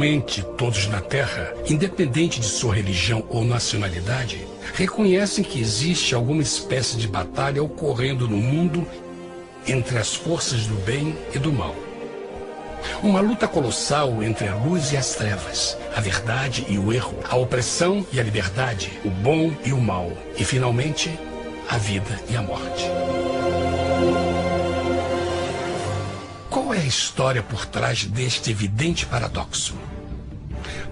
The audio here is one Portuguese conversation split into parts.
Atualmente, todos na Terra, independente de sua religião ou nacionalidade, reconhecem que existe alguma espécie de batalha ocorrendo no mundo entre as forças do bem e do mal. Uma luta colossal entre a luz e as trevas, a verdade e o erro, a opressão e a liberdade, o bom e o mal, e finalmente, a vida e a morte. Qual é a história por trás deste evidente paradoxo?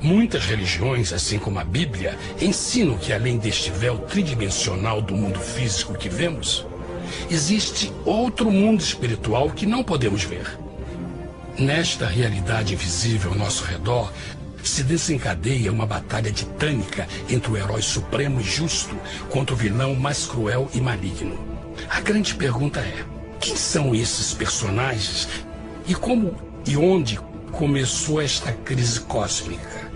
Muitas religiões, assim como a Bíblia, ensinam que além deste véu tridimensional do mundo físico que vemos, existe outro mundo espiritual que não podemos ver. Nesta realidade invisível ao nosso redor, se desencadeia uma batalha titânica entre o herói supremo e justo contra o vilão mais cruel e maligno. A grande pergunta é: quem são esses personagens e como e onde começou esta crise cósmica?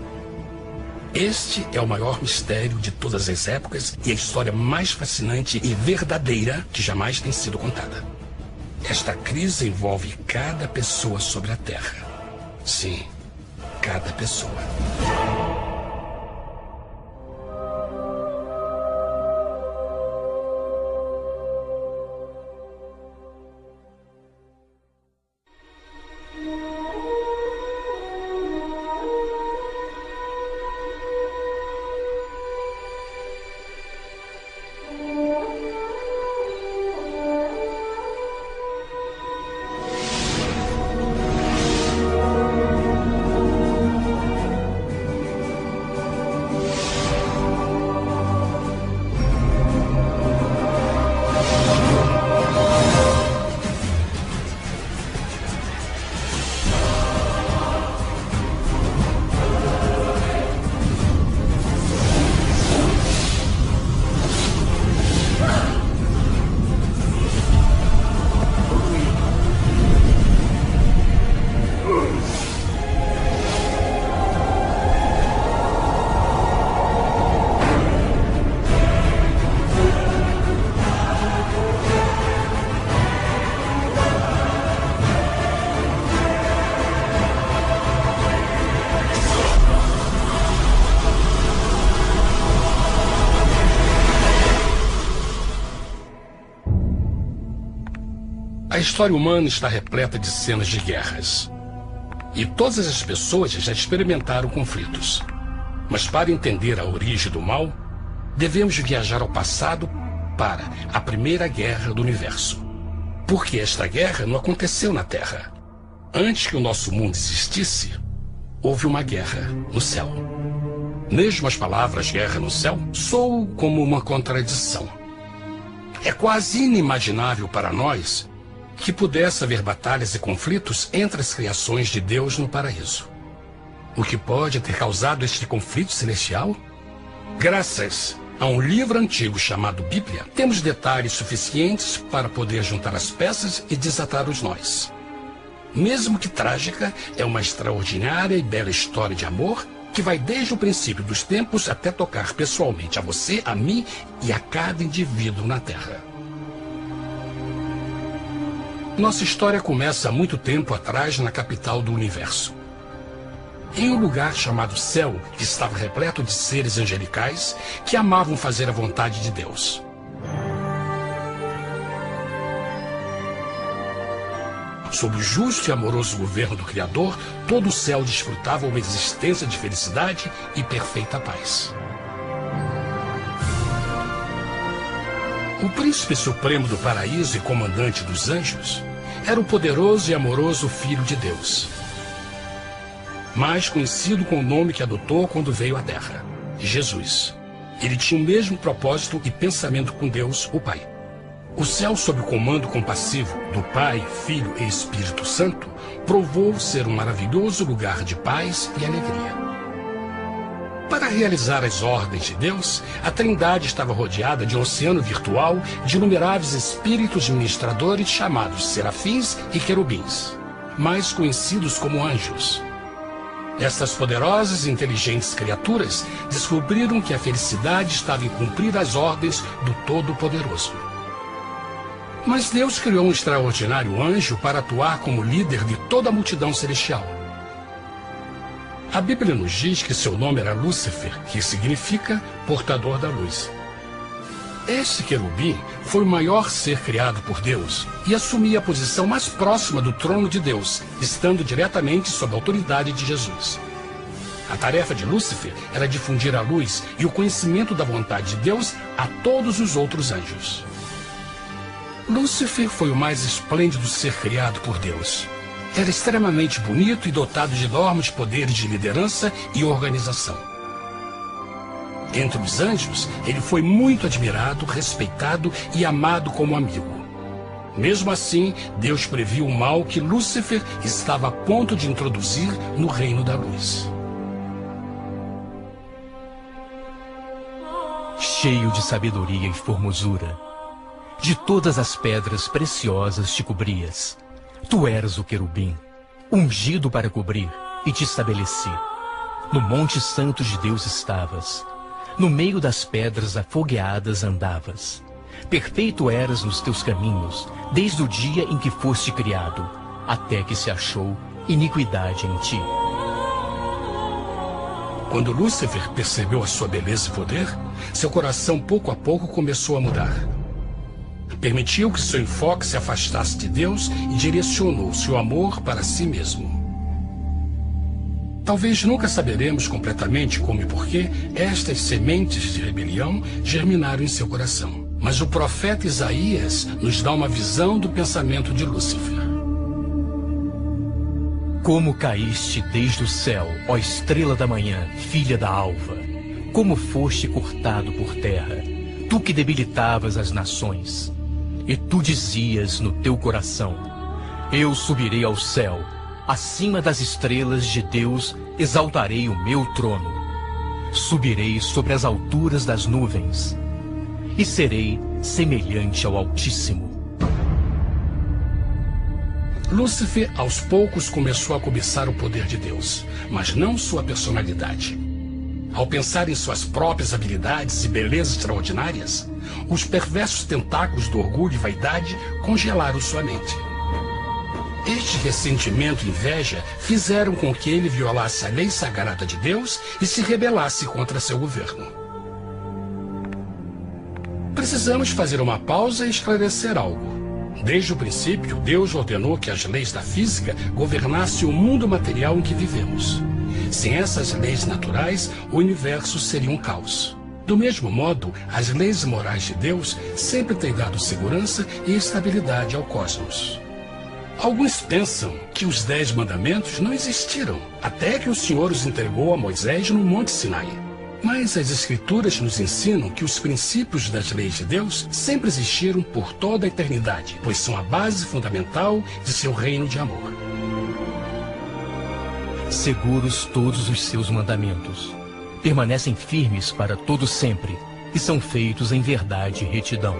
Este é o maior mistério de todas as épocas e a história mais fascinante e verdadeira que jamais tem sido contada. Esta crise envolve cada pessoa sobre a Terra. Sim, cada pessoa. A história humana está repleta de cenas de guerras. E todas as pessoas já experimentaram conflitos. Mas para entender a origem do mal, devemos viajar ao passado para a Primeira Guerra do Universo. Porque esta guerra não aconteceu na Terra. Antes que o nosso mundo existisse, houve uma guerra no céu. Mesmo as palavras guerra no céu soam como uma contradição. É quase inimaginável para nós que pudesse haver batalhas e conflitos entre as criações de Deus no paraíso. O que pode ter causado este conflito celestial? Graças a um livro antigo chamado Bíblia, temos detalhes suficientes para poder juntar as peças e desatar os nós. Mesmo que trágica, é uma extraordinária e bela história de amor que vai desde o princípio dos tempos até tocar pessoalmente a você, a mim e a cada indivíduo na Terra. Nossa história começa há muito tempo atrás na capital do universo. Em um lugar chamado Céu, que estava repleto de seres angelicais que amavam fazer a vontade de Deus. Sob o justo e amoroso governo do Criador, todo o céu desfrutava uma existência de felicidade e perfeita paz. O príncipe supremo do paraíso e comandante dos anjos era o poderoso e amoroso Filho de Deus, mais conhecido com o nome que adotou quando veio à Terra, Jesus. Ele tinha o mesmo propósito e pensamento com Deus, o Pai. O céu, sob o comando compassivo do Pai, Filho e Espírito Santo, provou ser um maravilhoso lugar de paz e alegria. Para realizar as ordens de Deus, a Trindade estava rodeada de um oceano virtual de inumeráveis espíritos ministradores chamados serafins e querubins, mais conhecidos como anjos. Estas poderosas e inteligentes criaturas descobriram que a felicidade estava em cumprir as ordens do Todo-Poderoso. Mas Deus criou um extraordinário anjo para atuar como líder de toda a multidão celestial. A Bíblia nos diz que seu nome era Lúcifer, que significa portador da luz. Este querubim foi o maior ser criado por Deus e assumia a posição mais próxima do trono de Deus, estando diretamente sob a autoridade de Jesus. A tarefa de Lúcifer era difundir a luz e o conhecimento da vontade de Deus a todos os outros anjos. Lúcifer foi o mais esplêndido ser criado por Deus. Era extremamente bonito e dotado de enormes poderes de liderança e organização. Entre os anjos, ele foi muito admirado, respeitado e amado como amigo. Mesmo assim, Deus previu o mal que Lúcifer estava a ponto de introduzir no reino da luz. Cheio de sabedoria e formosura, de todas as pedras preciosas te cobrias. Tu eras o querubim, ungido para cobrir, e te estabeleci. No monte santo de Deus estavas. No meio das pedras afogueadas andavas. Perfeito eras nos teus caminhos, desde o dia em que foste criado, até que se achou iniquidade em ti. Quando Lúcifer percebeu a sua beleza e poder, seu coração pouco a pouco começou a mudar. Permitiu que seu enfoque se afastasse de Deus e direcionou seu amor para si mesmo. Talvez nunca saberemos completamente como e porquê estas sementes de rebelião germinaram em seu coração. Mas o profeta Isaías nos dá uma visão do pensamento de Lúcifer. Como caíste desde o céu, ó estrela da manhã, filha da alva! Como foste cortado por terra, tu que debilitavas as nações! E tu dizias no teu coração: eu subirei ao céu, acima das estrelas de Deus exaltarei o meu trono. Subirei sobre as alturas das nuvens, e serei semelhante ao Altíssimo. Lúcifer, aos poucos, começou a cobiçar o poder de Deus, mas não sua personalidade. Ao pensar em suas próprias habilidades e belezas extraordinárias, os perversos tentáculos do orgulho e vaidade congelaram sua mente. Este ressentimento e inveja fizeram com que ele violasse a lei sagrada de Deus e se rebelasse contra seu governo. Precisamos fazer uma pausa e esclarecer algo. Desde o princípio, Deus ordenou que as leis da física governassem o mundo material em que vivemos. Sem essas leis naturais, o universo seria um caos. Do mesmo modo, as leis morais de Deus sempre têm dado segurança e estabilidade ao cosmos. Alguns pensam que os 10 mandamentos não existiram, até que o Senhor os entregou a Moisés no Monte Sinai. Mas as Escrituras nos ensinam que os princípios das leis de Deus sempre existiram por toda a eternidade, pois são a base fundamental de seu reino de amor. Seguros todos os seus mandamentos, permanecem firmes para todo sempre, e são feitos em verdade e retidão.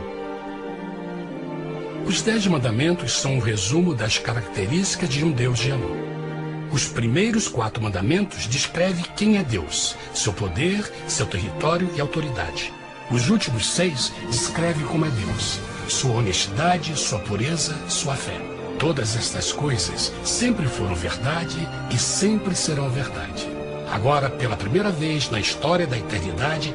Os 10 mandamentos são um resumo das características de um Deus de amor. Os primeiros 4 mandamentos descrevem quem é Deus, seu poder, seu território e autoridade. Os últimos 6 descrevem como é Deus, sua honestidade, sua pureza, sua fé. Todas estas coisas sempre foram verdade e sempre serão verdade. Agora, pela primeira vez na história da eternidade,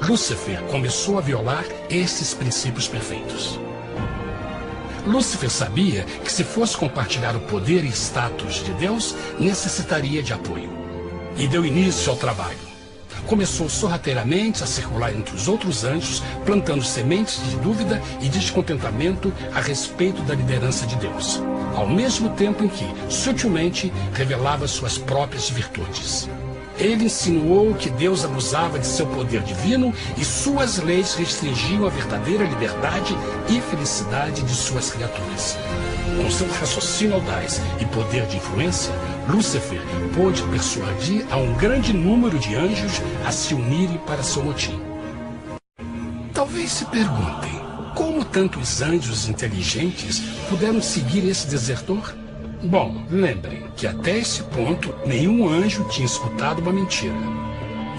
Lúcifer começou a violar esses princípios perfeitos. Lúcifer sabia que se fosse compartilhar o poder e status de Deus, necessitaria de apoio. E deu início ao trabalho. Começou sorrateiramente a circular entre os outros anjos, plantando sementes de dúvida e descontentamento a respeito da liderança de Deus, ao mesmo tempo em que, sutilmente, revelava suas próprias virtudes. Ele insinuou que Deus abusava de seu poder divino e suas leis restringiam a verdadeira liberdade e felicidade de suas criaturas. Com seu raciocínio audaz e poder de influência, Lúcifer pôde persuadir a um grande número de anjos a se unirem para seu motim. Talvez se perguntem, como tantos anjos inteligentes puderam seguir esse desertor? Bom, lembrem que até esse ponto nenhum anjo tinha escutado uma mentira.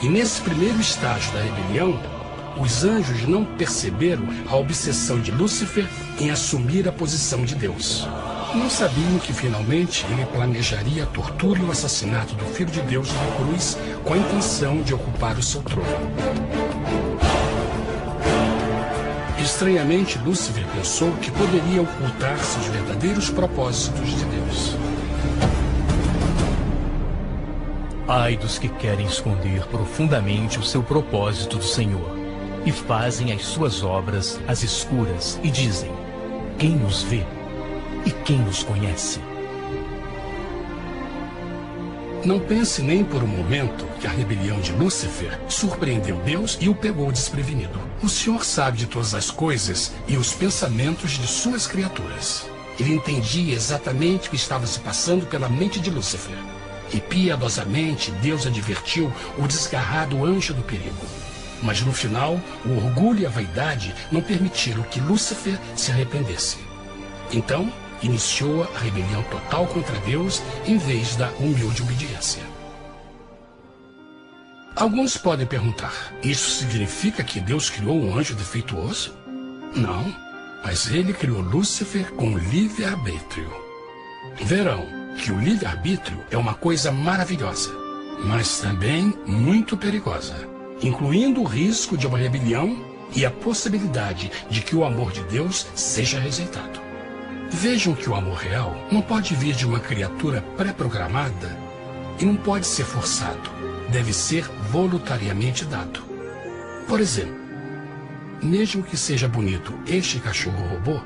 E nesse primeiro estágio da rebelião, os anjos não perceberam a obsessão de Lúcifer em assumir a posição de Deus. Não sabiam que finalmente ele planejaria a tortura e o assassinato do Filho de Deus na cruz com a intenção de ocupar o seu trono. Estranhamente, Lúcifer pensou que poderia ocultar seus verdadeiros propósitos de Deus. Ai dos que querem esconder profundamente o seu propósito do Senhor e fazem as suas obras às escuras e dizem: quem nos vê e quem nos conhece? Não pense nem por um momento que a rebelião de Lúcifer surpreendeu Deus e o pegou desprevenido. O Senhor sabe de todas as coisas e os pensamentos de suas criaturas. Ele entendia exatamente o que estava se passando pela mente de Lúcifer. E piedosamente Deus advertiu o desgarrado anjo do perigo. Mas no final, o orgulho e a vaidade não permitiram que Lúcifer se arrependesse. Então, iniciou a rebelião total contra Deus em vez da humilde obediência. Alguns podem perguntar: isso significa que Deus criou um anjo defeituoso? Não, mas ele criou Lúcifer com livre-arbítrio. Verão que o livre-arbítrio é uma coisa maravilhosa, mas também muito perigosa, incluindo o risco de uma rebelião e a possibilidade de que o amor de Deus seja rejeitado. Vejam que o amor real não pode vir de uma criatura pré-programada e não pode ser forçado, deve ser voluntariamente dado. Por exemplo, mesmo que seja bonito este cachorro robô,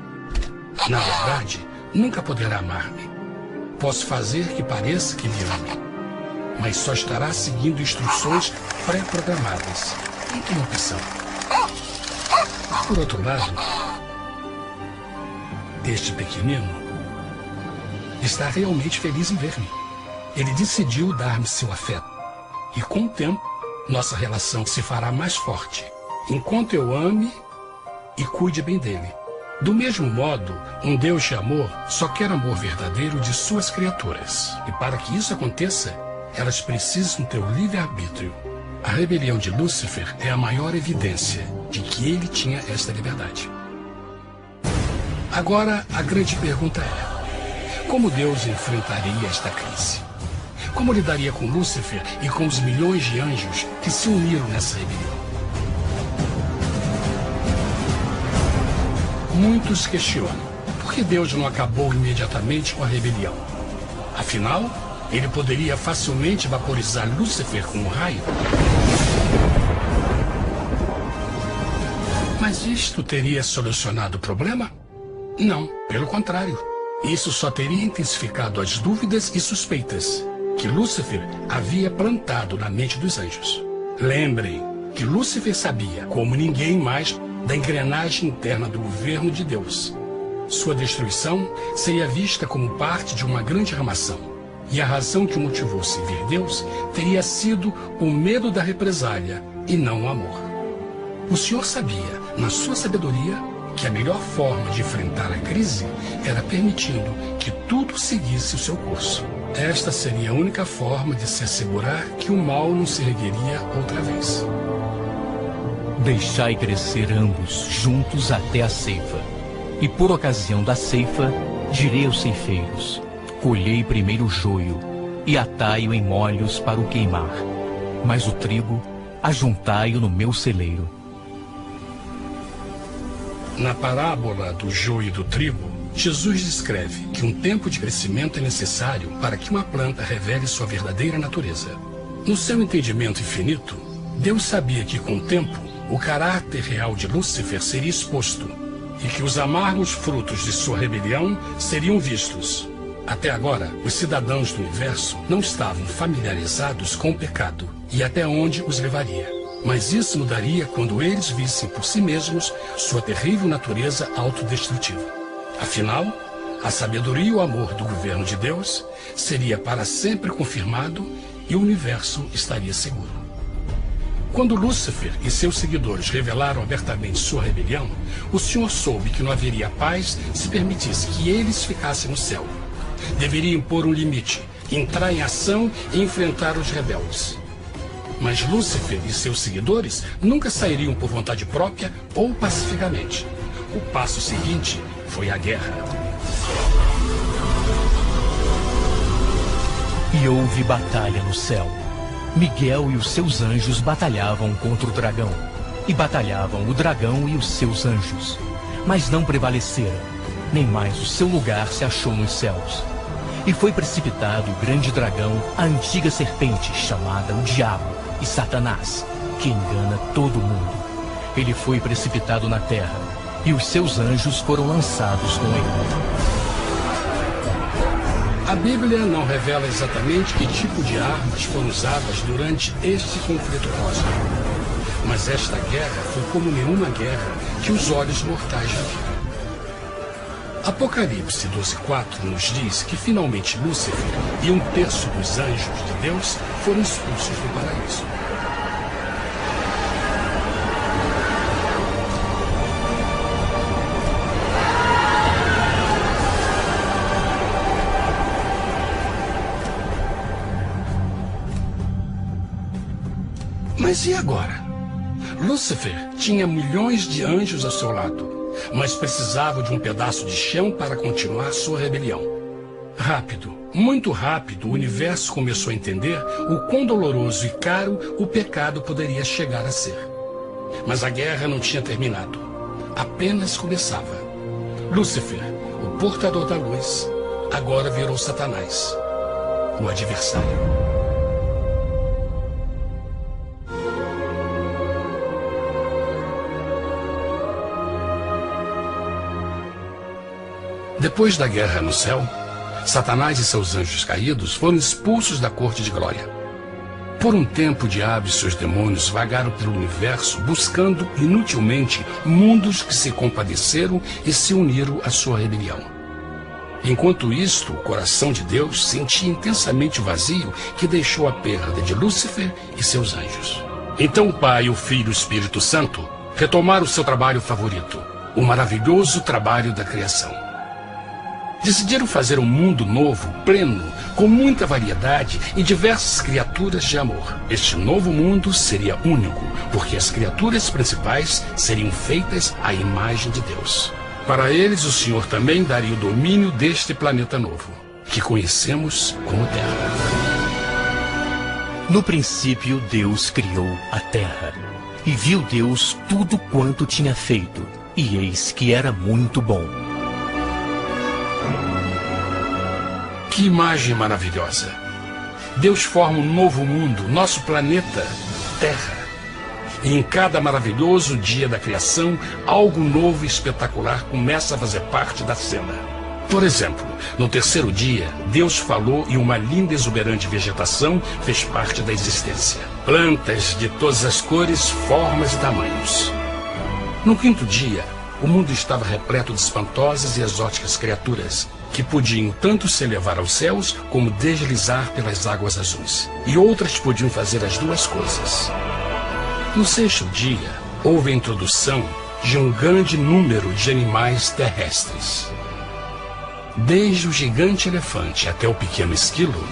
na verdade, nunca poderá amar-me. Posso fazer que pareça que me ama, mas só estará seguindo instruções pré-programadas. Não tem opção. Por outro lado, este pequenino está realmente feliz em ver-me. Ele decidiu dar-me seu afeto. E com o tempo, nossa relação se fará mais forte, enquanto eu ame e cuide bem dele. Do mesmo modo, um Deus de amor só quer amor verdadeiro de suas criaturas. E para que isso aconteça, elas precisam ter o livre-arbítrio. A rebelião de Lúcifer é a maior evidência de que ele tinha esta liberdade. Agora, a grande pergunta é: como Deus enfrentaria esta crise? Como lidaria com Lúcifer e com os milhões de anjos que se uniram nessa rebelião? Muitos questionam: por que Deus não acabou imediatamente com a rebelião? Afinal, ele poderia facilmente vaporizar Lúcifer com um raio. Mas isto teria solucionado o problema? Não, pelo contrário. Isso só teria intensificado as dúvidas e suspeitas que Lúcifer havia plantado na mente dos anjos. Lembrem que Lúcifer sabia, como ninguém mais, da engrenagem interna do governo de Deus. Sua destruição seria vista como parte de uma grande armação. E a razão que o motivou a servir Deus teria sido o medo da represália e não o amor. O Senhor sabia, na sua sabedoria, que a melhor forma de enfrentar a crise era permitindo que tudo seguisse o seu curso. Esta seria a única forma de se assegurar que o mal não se ergueria outra vez. Deixai crescer ambos juntos até a ceifa. E por ocasião da ceifa, direi aos ceifeiros: colhei primeiro o joio e atai-o em molhos para o queimar, mas o trigo ajuntai-o no meu celeiro. Na parábola do joio e do trigo, Jesus descreve que um tempo de crescimento é necessário para que uma planta revele sua verdadeira natureza. No seu entendimento infinito, Deus sabia que com o tempo, o caráter real de Lúcifer seria exposto e que os amargos frutos de sua rebelião seriam vistos. Até agora, os cidadãos do universo não estavam familiarizados com o pecado e até onde os levaria. Mas isso mudaria quando eles vissem por si mesmos sua terrível natureza autodestrutiva. Afinal, a sabedoria e o amor do governo de Deus seria para sempre confirmado e o universo estaria seguro. Quando Lúcifer e seus seguidores revelaram abertamente sua rebelião, o Senhor soube que não haveria paz se permitisse que eles ficassem no céu. Deveria impor um limite, entrar em ação e enfrentar os rebeldes. Mas Lúcifer e seus seguidores nunca sairiam por vontade própria ou pacificamente. O passo seguinte foi a guerra. E houve batalha no céu. Miguel e os seus anjos batalhavam contra o dragão. E batalhavam o dragão e os seus anjos. Mas não prevaleceram, nem mais o seu lugar se achou nos céus. E foi precipitado o grande dragão, a antiga serpente, chamada o Diabo e Satanás, que engana todo mundo. Ele foi precipitado na terra, e os seus anjos foram lançados com ele. A Bíblia não revela exatamente que tipo de armas foram usadas durante este conflito cósmico. Mas esta guerra foi como nenhuma guerra que os olhos mortais já viram. Apocalipse 12:4 nos diz que finalmente Lúcifer e 1/3 dos anjos de Deus foram expulsos do paraíso. Mas e agora? Lúcifer tinha milhões de anjos ao seu lado, mas precisava de um pedaço de chão para continuar sua rebelião. Rápido, muito rápido, o universo começou a entender o quão doloroso e caro o pecado poderia chegar a ser. Mas a guerra não tinha terminado. Apenas começava. Lúcifer, o portador da luz, agora virou Satanás, o adversário. Depois da guerra no céu, Satanás e seus anjos caídos foram expulsos da corte de glória. Por um tempo, o diabo e seus demônios vagaram pelo universo buscando inutilmente mundos que se compadeceram e se uniram à sua rebelião. Enquanto isto, o coração de Deus sentia intensamente o vazio que deixou a perda de Lúcifer e seus anjos. Então o Pai, o Filho e o Espírito Santo retomaram o seu trabalho favorito, o maravilhoso trabalho da criação. Decidiram fazer um mundo novo, pleno, com muita variedade e diversas criaturas de amor. Este novo mundo seria único, porque as criaturas principais seriam feitas à imagem de Deus. Para eles, o Senhor também daria o domínio deste planeta novo, que conhecemos como Terra. No princípio, Deus criou a terra. E viu Deus tudo quanto tinha feito, e eis que era muito bom. Que imagem maravilhosa! Deus forma um novo mundo, nosso planeta, Terra. E em cada maravilhoso dia da criação, algo novo e espetacular começa a fazer parte da cena. Por exemplo, no terceiro dia, Deus falou e uma linda e exuberante vegetação fez parte da existência. Plantas de todas as cores, formas e tamanhos. No quinto dia, o mundo estava repleto de espantosas e exóticas criaturas, que podiam tanto se elevar aos céus como deslizar pelas águas azuis. E outras podiam fazer as duas coisas. No sexto dia, houve a introdução de um grande número de animais terrestres. Desde o gigante elefante até o pequeno esquilo,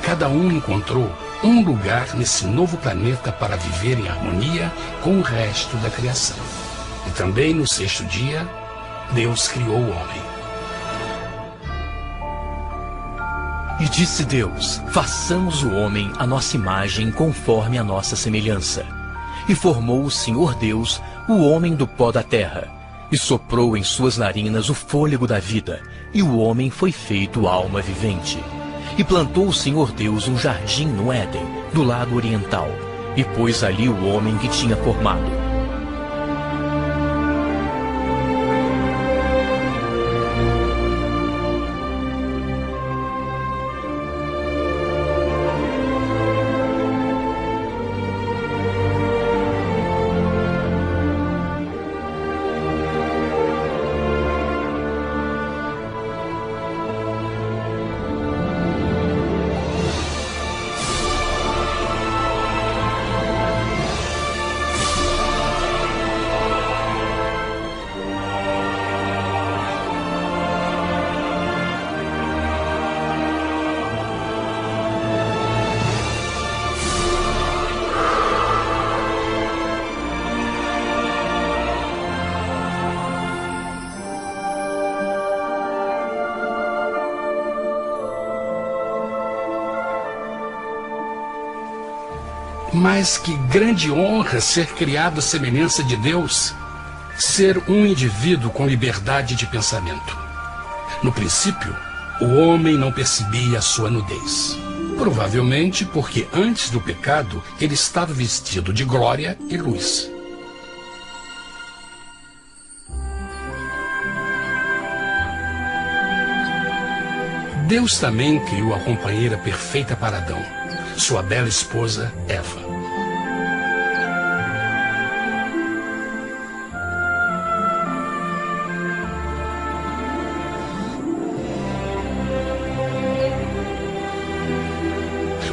cada um encontrou um lugar nesse novo planeta para viver em harmonia com o resto da criação. E também no sexto dia, Deus criou o homem. E disse Deus: façamos o homem à nossa imagem, conforme a nossa semelhança. E formou o Senhor Deus o homem do pó da terra, e soprou em suas narinas o fôlego da vida, e o homem foi feito alma vivente. E plantou o Senhor Deus um jardim no Éden, do lado oriental, e pôs ali o homem que tinha formado. Mas que grande honra ser criado à semelhança de Deus, ser um indivíduo com liberdade de pensamento. No princípio, o homem não percebia a sua nudez. Provavelmente porque antes do pecado ele estava vestido de glória e luz. Deus também criou a companheira perfeita para Adão, sua bela esposa Eva.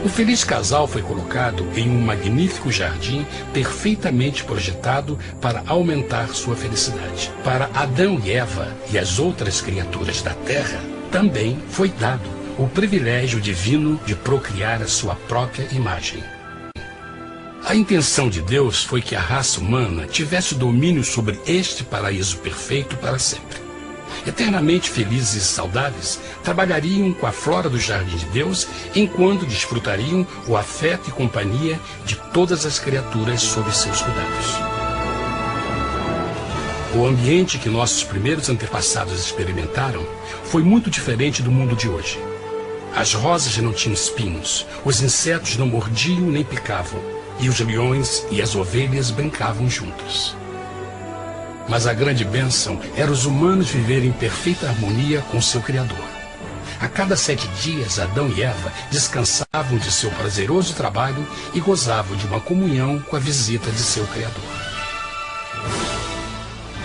O feliz casal foi colocado em um magnífico jardim perfeitamente projetado para aumentar sua felicidade. Para Adão e Eva e as outras criaturas da terra, também foi dado o privilégio divino de procriar a sua própria imagem. A intenção de Deus foi que a raça humana tivesse domínio sobre este paraíso perfeito para sempre. Eternamente felizes e saudáveis, trabalhariam com a flora do jardim de Deus, enquanto desfrutariam o afeto e companhia de todas as criaturas sob seus cuidados. O ambiente que nossos primeiros antepassados experimentaram foi muito diferente do mundo de hoje. As rosas não tinham espinhos, os insetos não mordiam nem picavam, e os leões e as ovelhas brincavam juntos. Mas a grande bênção era os humanos viverem em perfeita harmonia com seu Criador. A cada 7 dias, Adão e Eva descansavam de seu prazeroso trabalho e gozavam de uma comunhão com a visita de seu Criador.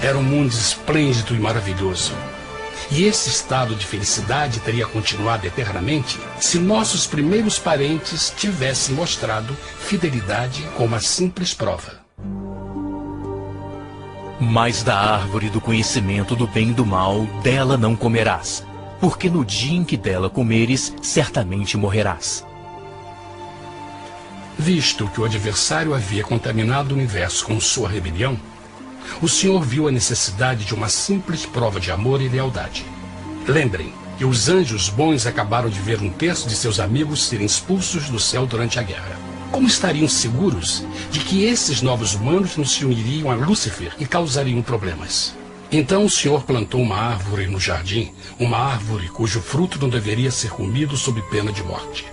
Era um mundo esplêndido e maravilhoso. E esse estado de felicidade teria continuado eternamente se nossos primeiros parentes tivessem mostrado fidelidade com uma simples prova. Mas da árvore do conhecimento do bem e do mal, dela não comerás, porque no dia em que dela comeres, certamente morrerás. Visto que o adversário havia contaminado o universo com sua rebelião, o Senhor viu a necessidade de uma simples prova de amor e lealdade. Lembrem que os anjos bons acabaram de ver 1/3 de seus amigos serem expulsos do céu durante a guerra. Como estariam seguros de que esses novos humanos não se uniriam a Lúcifer e causariam problemas? Então o Senhor plantou uma árvore no jardim, uma árvore cujo fruto não deveria ser comido sob pena de morte.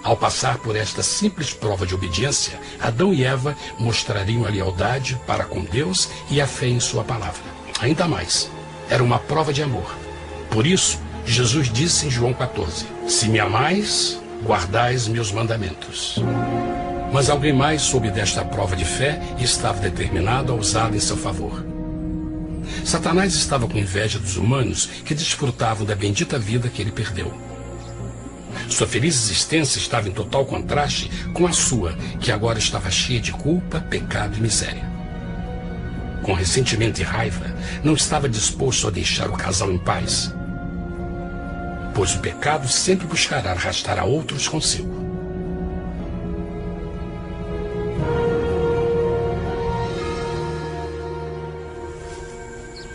Ao passar por esta simples prova de obediência, Adão e Eva mostrariam a lealdade para com Deus e a fé em sua palavra. Ainda mais, era uma prova de amor. Por isso, Jesus disse em João 14, se me amais, guardais meus mandamentos. Mas alguém mais soube desta prova de fé e estava determinado a usá-la em seu favor. Satanás estava com inveja dos humanos que desfrutavam da bendita vida que ele perdeu. Sua feliz existência estava em total contraste com a sua, que agora estava cheia de culpa, pecado e miséria. Com ressentimento e raiva, não estava disposto a deixar o casal em paz, pois o pecado sempre buscará arrastar a outros consigo.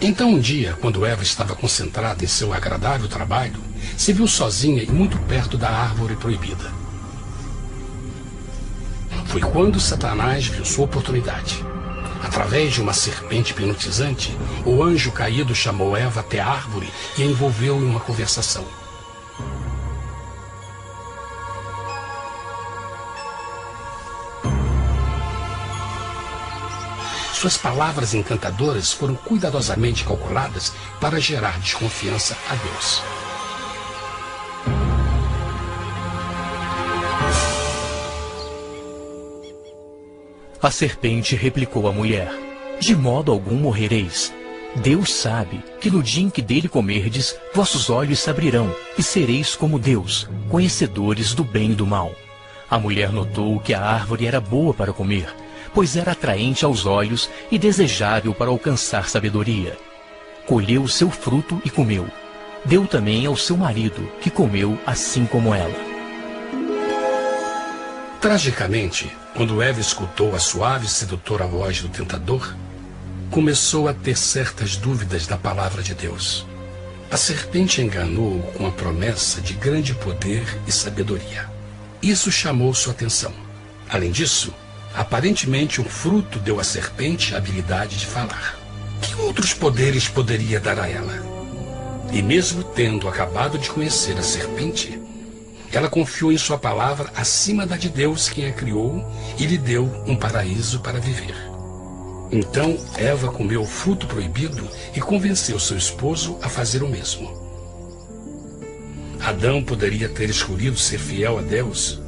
Então um dia, quando Eva estava concentrada em seu agradável trabalho, se viu sozinha e muito perto da árvore proibida. Foi quando Satanás viu sua oportunidade. Através de uma serpente hipnotizante, o anjo caído chamou Eva até a árvore e a envolveu em uma conversação. Suas palavras encantadoras foram cuidadosamente calculadas para gerar desconfiança a Deus. A serpente replicou à mulher, de modo algum morrereis. Deus sabe que no dia em que dele comerdes, vossos olhos se abrirão, e sereis como Deus, conhecedores do bem e do mal. A mulher notou que a árvore era boa para comer, pois era atraente aos olhos e desejável para alcançar sabedoria. Colheu o seu fruto e comeu. Deu também ao seu marido, que comeu assim como ela. Tragicamente, quando Eva escutou a suave e sedutora voz do tentador, começou a ter certas dúvidas da palavra de Deus. A serpente enganou-o com a promessa de grande poder e sabedoria. Isso chamou sua atenção. Além disso, aparentemente o fruto deu à serpente a habilidade de falar. Que outros poderes poderia dar a ela? E mesmo tendo acabado de conhecer a serpente, ela confiou em sua palavra acima da de Deus, quem a criou, e lhe deu um paraíso para viver. Então Eva comeu o fruto proibido e convenceu seu esposo a fazer o mesmo. Adão poderia ter escolhido ser fiel a Deus,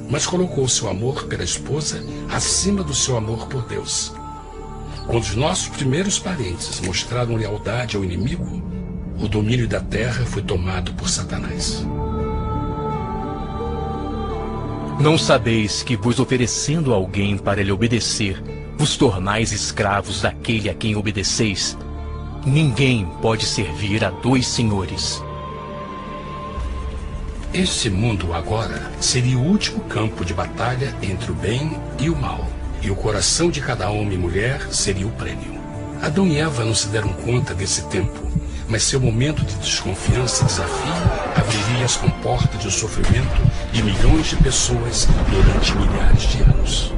mas colocou seu amor pela esposa acima do seu amor por Deus. Quando os nossos primeiros parentes mostraram lealdade ao inimigo, o domínio da terra foi tomado por Satanás. Não sabeis que, vos oferecendo a alguém para lhe obedecer, vos tornais escravos daquele a quem obedeceis? Ninguém pode servir a dois senhores. Este mundo agora seria o último campo de batalha entre o bem e o mal, e o coração de cada homem e mulher seria o prêmio. Adão e Eva não se deram conta desse tempo, mas seu momento de desconfiança e desafio abriria as comportas do sofrimento de milhões de pessoas durante milhares de anos.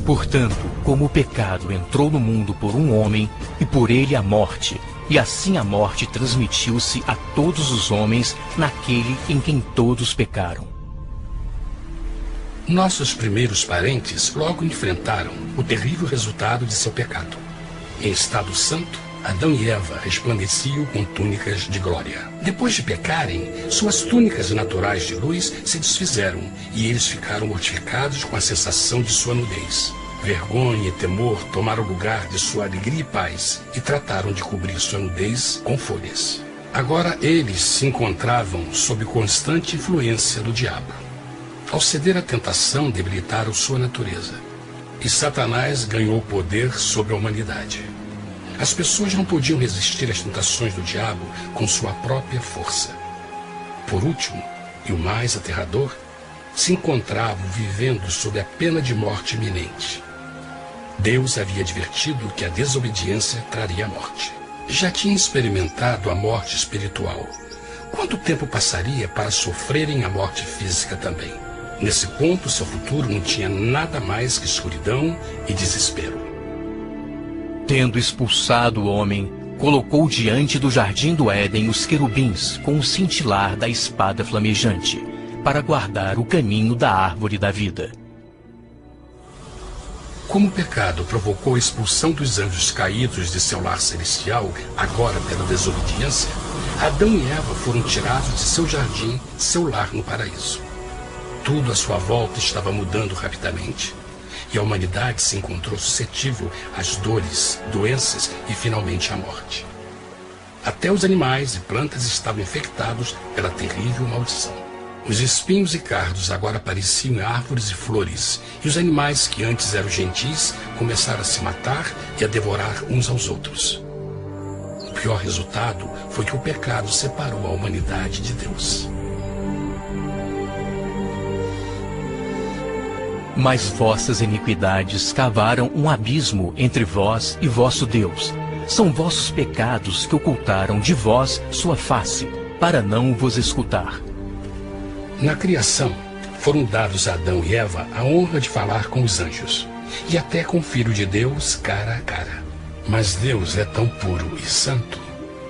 Portanto, como o pecado entrou no mundo por um homem, e por ele a morte, e assim a morte transmitiu-se a todos os homens naquele em quem todos pecaram. Nossos primeiros parentes logo enfrentaram o terrível resultado de seu pecado. Em estado santo, Adão e Eva resplandeciam com túnicas de glória. Depois de pecarem, suas túnicas naturais de luz se desfizeram e eles ficaram mortificados com a sensação de sua nudez. Vergonha e temor tomaram lugar de sua alegria e paz e trataram de cobrir sua nudez com folhas. Agora eles se encontravam sob constante influência do diabo. Ao ceder à tentação, debilitaram sua natureza, e Satanás ganhou poder sobre a humanidade. As pessoas não podiam resistir às tentações do diabo com sua própria força. Por último, e o mais aterrador, se encontravam vivendo sob a pena de morte iminente. Deus havia advertido que a desobediência traria a morte. Já tinha experimentado a morte espiritual. Quanto tempo passaria para sofrerem a morte física também? Nesse ponto, seu futuro não tinha nada mais que escuridão e desespero. Tendo expulsado o homem, colocou diante do jardim do Éden os querubins com o cintilar da espada flamejante, para guardar o caminho da árvore da vida. Como o pecado provocou a expulsão dos anjos caídos de seu lar celestial, agora pela desobediência, Adão e Eva foram tirados de seu jardim, seu lar no paraíso. Tudo à sua volta estava mudando rapidamente, e a humanidade se encontrou suscetível às dores, doenças e finalmente à morte. Até os animais e plantas estavam infectados pela terrível maldição. Os espinhos e cardos agora pareciam árvores e flores, e os animais que antes eram gentis começaram a se matar e a devorar uns aos outros. O pior resultado foi que o pecado separou a humanidade de Deus. Mas vossas iniquidades cavaram um abismo entre vós e vosso Deus. São vossos pecados que ocultaram de vós sua face, para não vos escutar. Na criação, foram dados a Adão e Eva a honra de falar com os anjos, e até com o Filho de Deus cara a cara. Mas Deus é tão puro e santo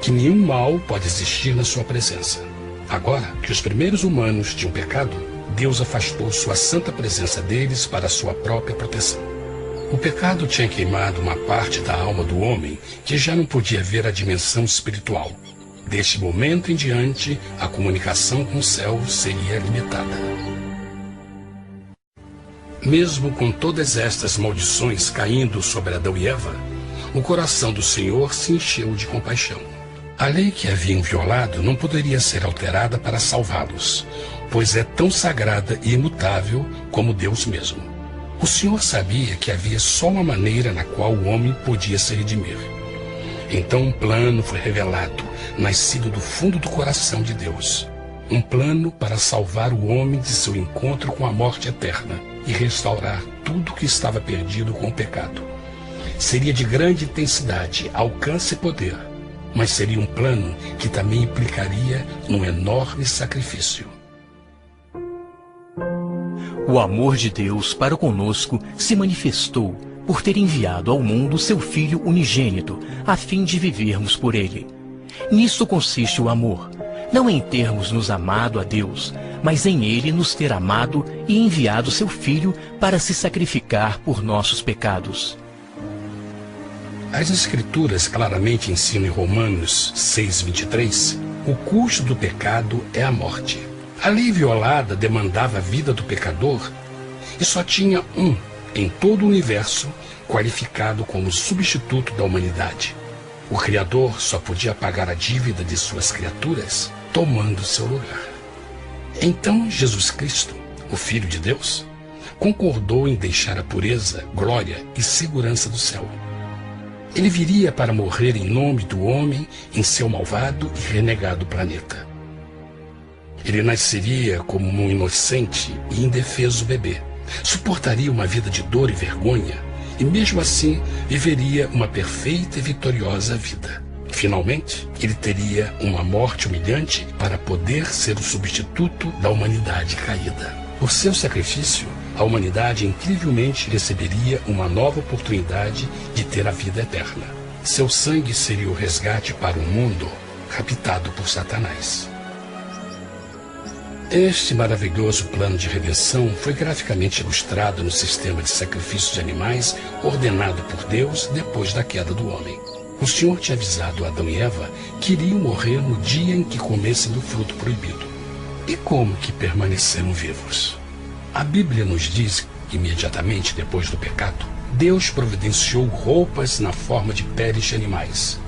que nenhum mal pode existir na sua presença. Agora que os primeiros humanos tinham pecado, Deus afastou sua santa presença deles para a sua própria proteção. O pecado tinha queimado uma parte da alma do homem que já não podia ver a dimensão espiritual. Deste momento em diante, a comunicação com o céu seria limitada. Mesmo com todas estas maldições caindo sobre Adão e Eva, o coração do Senhor se encheu de compaixão. A lei que haviam violado não poderia ser alterada para salvá-los, pois é tão sagrada e imutável como Deus mesmo. O Senhor sabia que havia só uma maneira na qual o homem podia se redimir. Então um plano foi revelado, nascido do fundo do coração de Deus. Um plano para salvar o homem de seu encontro com a morte eterna e restaurar tudo que estava perdido com o pecado. Seria de grande intensidade, alcance e poder, mas seria um plano que também implicaria num enorme sacrifício. O amor de Deus para conosco se manifestou por ter enviado ao mundo seu Filho unigênito, a fim de vivermos por ele. Nisso consiste o amor, não em termos nos amado a Deus, mas em ele nos ter amado e enviado seu Filho para se sacrificar por nossos pecados. As Escrituras claramente ensinam em Romanos 6:23, o custo do pecado é a morte. A lei violada demandava a vida do pecador e só tinha um em todo o universo qualificado como substituto da humanidade. O Criador só podia pagar a dívida de suas criaturas tomando seu lugar. Então Jesus Cristo, o Filho de Deus, concordou em deixar a pureza, glória e segurança do céu. Ele viria para morrer em nome do homem em seu malvado e renegado planeta. Ele nasceria como um inocente e indefeso bebê, suportaria uma vida de dor e vergonha e mesmo assim viveria uma perfeita e vitoriosa vida. Finalmente, ele teria uma morte humilhante para poder ser o substituto da humanidade caída. Por seu sacrifício, a humanidade incrivelmente receberia uma nova oportunidade de ter a vida eterna. Seu sangue seria o resgate para um mundo raptado por Satanás. Este maravilhoso plano de redenção foi graficamente ilustrado no sistema de sacrifício de animais ordenado por Deus depois da queda do homem. O Senhor tinha avisado Adão e Eva que iriam morrer no dia em que comessem do fruto proibido. E como que permaneceram vivos? A Bíblia nos diz que imediatamente depois do pecado, Deus providenciou roupas na forma de peles de animais.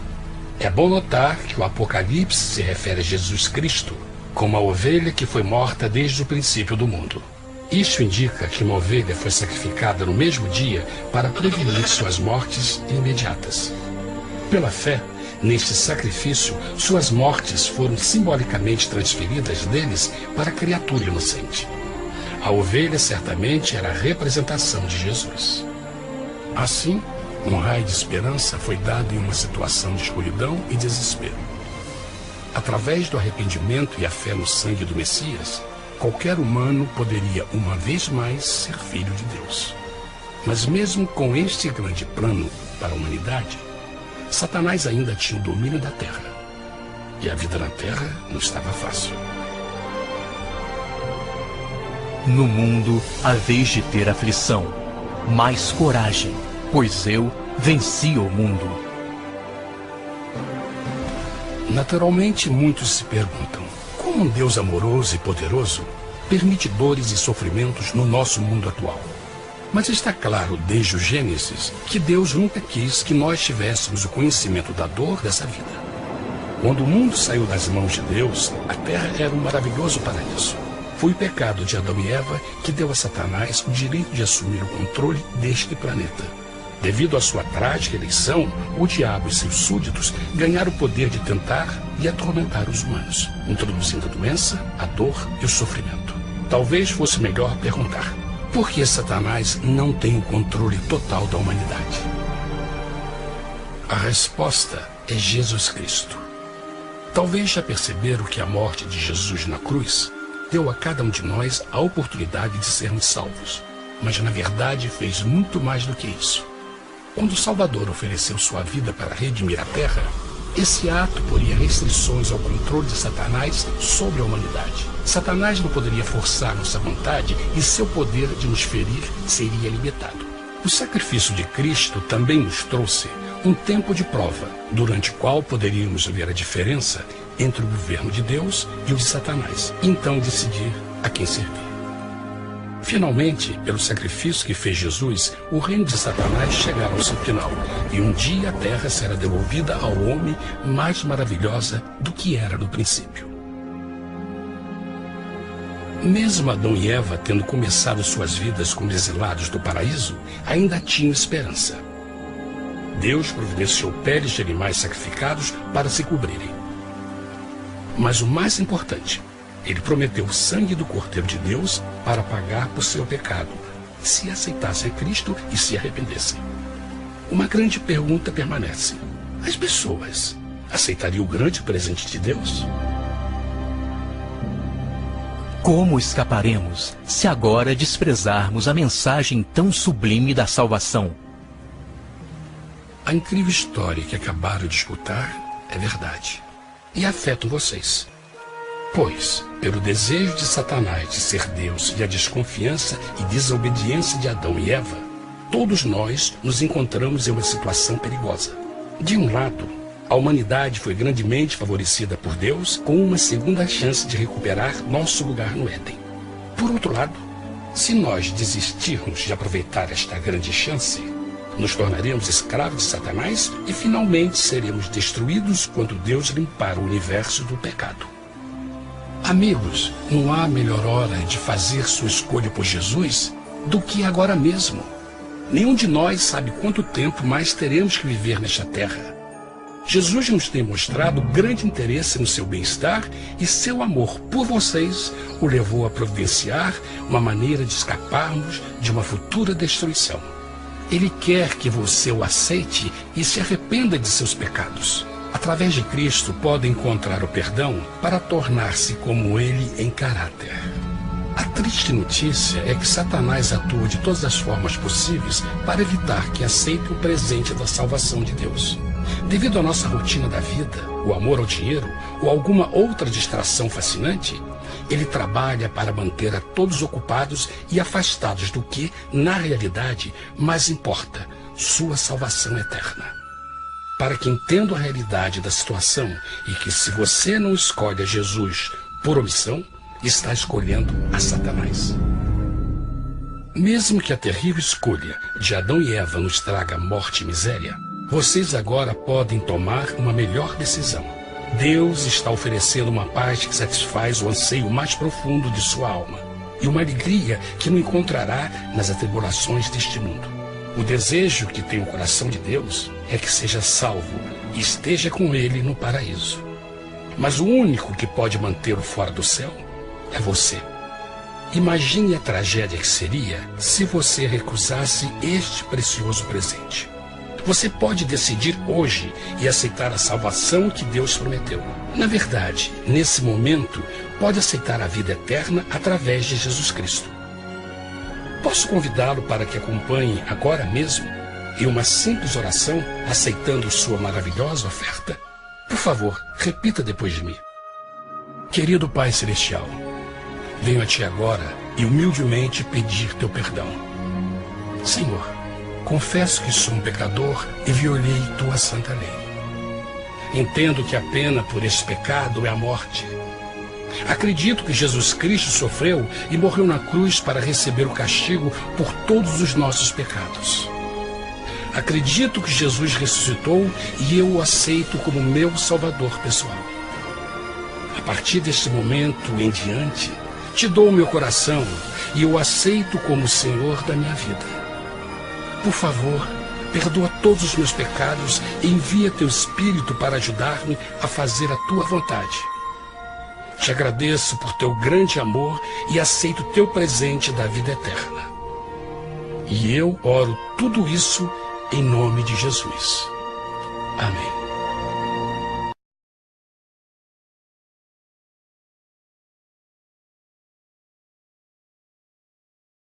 É bom notar que o Apocalipse se refere a Jesus Cristo como a ovelha que foi morta desde o princípio do mundo. Isso indica que uma ovelha foi sacrificada no mesmo dia para prevenir suas mortes imediatas. Pela fé, neste sacrifício, suas mortes foram simbolicamente transferidas deles para a criatura inocente. A ovelha certamente era a representação de Jesus. Assim, um raio de esperança foi dado em uma situação de escuridão e desespero. Através do arrependimento e a fé no sangue do Messias, qualquer humano poderia uma vez mais ser filho de Deus. Mas mesmo com este grande plano para a humanidade, Satanás ainda tinha o domínio da terra. E a vida na terra não estava fácil. No mundo haveis de ter aflição, mas coragem, pois eu venci o mundo. Naturalmente, muitos se perguntam, como um Deus amoroso e poderoso permite dores e sofrimentos no nosso mundo atual? Mas está claro desde o Gênesis que Deus nunca quis que nós tivéssemos o conhecimento da dor dessa vida. Quando o mundo saiu das mãos de Deus, a terra era um maravilhoso paraíso. Foi o pecado de Adão e Eva que deu a Satanás o direito de assumir o controle deste planeta. Devido à sua trágica eleição, o diabo e seus súditos ganharam o poder de tentar e atormentar os humanos, introduzindo a doença, a dor e o sofrimento. Talvez fosse melhor perguntar: por que Satanás não tem o controle total da humanidade? A resposta é Jesus Cristo. Talvez já perceberam que a morte de Jesus na cruz deu a cada um de nós a oportunidade de sermos salvos, mas na verdade fez muito mais do que isso. Quando o Salvador ofereceu sua vida para redimir a terra, esse ato poria restrições ao controle de Satanás sobre a humanidade. Satanás não poderia forçar nossa vontade e seu poder de nos ferir seria limitado. O sacrifício de Cristo também nos trouxe um tempo de prova, durante o qual poderíamos ver a diferença entre o governo de Deus e o de Satanás, e então decidir a quem servir. Finalmente, pelo sacrifício que fez Jesus, o reino de Satanás chegará ao seu final, e um dia a terra será devolvida ao homem mais maravilhosa do que era no princípio. Mesmo Adão e Eva tendo começado suas vidas como exilados do paraíso, ainda tinham esperança. Deus providenciou peles de animais sacrificados para se cobrirem. Mas o mais importante, ele prometeu o sangue do Cordeiro de Deus para pagar por seu pecado, se aceitassem a Cristo e se arrependessem. Uma grande pergunta permanece: as pessoas aceitaria o grande presente de Deus? Como escaparemos se agora desprezarmos a mensagem tão sublime da salvação? A incrível história que acabaram de escutar é verdade e afeta vocês. Pois, pelo desejo de Satanás de ser Deus e a desconfiança e desobediência de Adão e Eva, todos nós nos encontramos em uma situação perigosa. De um lado, a humanidade foi grandemente favorecida por Deus com uma segunda chance de recuperar nosso lugar no Éden. Por outro lado, se nós desistirmos de aproveitar esta grande chance, nos tornaremos escravos de Satanás e finalmente seremos destruídos quando Deus limpar o universo do pecado. Amigos, não há melhor hora de fazer sua escolha por Jesus do que agora mesmo. Nenhum de nós sabe quanto tempo mais teremos que viver nesta terra. Jesus nos tem mostrado grande interesse no seu bem-estar e seu amor por vocês o levou a providenciar uma maneira de escaparmos de uma futura destruição. Ele quer que você o aceite e se arrependa de seus pecados. Através de Cristo pode encontrar o perdão para tornar-se como Ele em caráter. A triste notícia é que Satanás atua de todas as formas possíveis para evitar que aceite o presente da salvação de Deus. Devido à nossa rotina da vida, o amor ao dinheiro ou alguma outra distração fascinante, ele trabalha para manter a todos ocupados e afastados do que, na realidade, mais importa, sua salvação eterna. Para que entendam a realidade da situação e que se você não escolhe a Jesus por omissão, está escolhendo a Satanás. Mesmo que a terrível escolha de Adão e Eva nos traga morte e miséria, vocês agora podem tomar uma melhor decisão. Deus está oferecendo uma paz que satisfaz o anseio mais profundo de sua alma e uma alegria que não encontrará nas atribulações deste mundo. O desejo que tem o coração de Deus é que seja salvo e esteja com Ele no paraíso. Mas o único que pode mantê-lo fora do céu é você. Imagine a tragédia que seria se você recusasse este precioso presente. Você pode decidir hoje e aceitar a salvação que Deus prometeu. Na verdade, nesse momento, pode aceitar a vida eterna através de Jesus Cristo. Posso convidá-lo para que acompanhe agora mesmo em uma simples oração, aceitando sua maravilhosa oferta? Por favor, repita depois de mim. Querido Pai Celestial, venho a Ti agora e humildemente pedir Teu perdão. Senhor, confesso que sou um pecador e violei Tua santa lei. Entendo que a pena por esse pecado é a morte. Acredito que Jesus Cristo sofreu e morreu na cruz para receber o castigo por todos os nossos pecados. Acredito que Jesus ressuscitou e eu o aceito como meu Salvador pessoal. A partir deste momento em diante, Te dou o meu coração e eu o aceito como o Senhor da minha vida. Por favor, perdoa todos os meus pecados e envia Teu Espírito para ajudar-me a fazer a Tua vontade. Te agradeço por Teu grande amor e aceito Teu presente da vida eterna. E eu oro tudo isso em nome de Jesus. Amém.